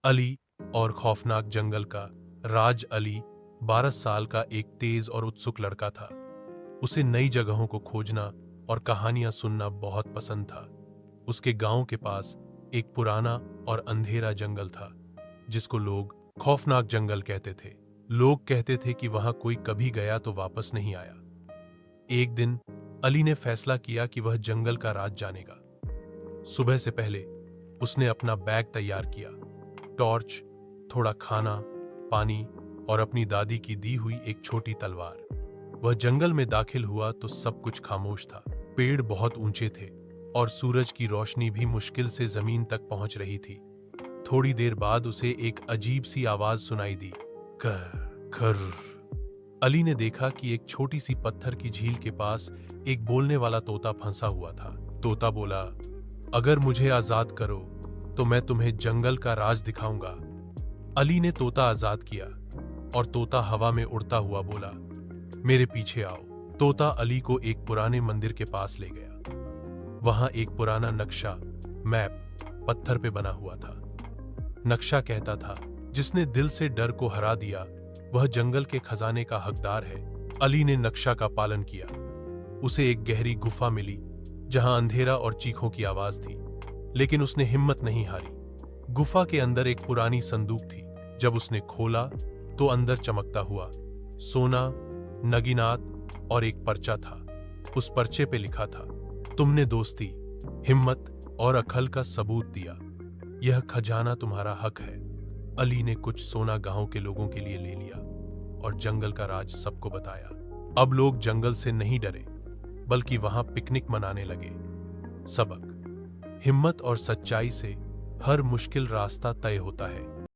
अली और खौफनाक जंगल का राज। अली 12 साल का एक तेज और उत्सुक लड़का था। उसे नई जगहों को खोजना और कहानियां सुनना बहुत पसंद था। उसके गांव के पास एक पुराना और अंधेरा जंगल था, जिसको लोग खौफनाक जंगल कहते थे। लोग कहते थे कि वहां कोई कभी गया तो वापस नहीं आया। एक दिन अली ने फैसला किया कि वह जंगल का राज जानेगा। सुबह से पहले उसने अपना बैग तैयार किया, टॉर्च, थोड़ा खाना, पानी और अपनी दादी की दी हुई एक छोटी तलवार। वह जंगल में दाखिल हुआ तो सब कुछ खामोश था। पेड़ बहुत ऊंचे थे और सूरज की रोशनी भी मुश्किल से जमीन तक पहुंच रही थी। थोड़ी देर बाद उसे एक अजीब सी आवाज सुनाई दी, कर कर। अली ने देखा कि एक छोटी सी पत्थर की झील के पास एक बोलने वाला तोता फंसा हुआ था। तोता बोला, अगर मुझे आजाद करो तो मैं तुम्हें जंगल का राज दिखाऊंगा। अली ने तोता आजाद किया और तोता हवा में उड़ता हुआ बोला, मेरे पीछे आओ। तोता अली को एक पुराने मंदिर के पास ले गया। वहां एक पुराना नक्शा, मैप, पत्थर पे बना हुआ था। नक्शा कहता था, जिसने दिल से डर को हरा दिया वह जंगल के खजाने का हकदार है। अली ने नक्शा का पालन किया। उसे एक गहरी गुफा मिली जहां अंधेरा और चीखों की आवाज थी, लेकिन उसने हिम्मत नहीं हारी। गुफा के अंदर एक पुरानी संदूक थी। जब उसने खोला तो अंदर चमकता हुआ सोना, नगीनात और एक पर्चा था। उस पर्चे पे लिखा था, तुमने दोस्ती, हिम्मत और अकल का सबूत दिया। यह खजाना तुम्हारा हक है। अली ने कुछ सोना गांव के लोगों के लिए ले लिया और जंगल का राज सबको बताया। अब लोग जंगल से नहीं डरे, बल्कि वहां पिकनिक मनाने लगे। सबक, हिम्मत और सच्चाई से हर मुश्किल रास्ता तय होता है।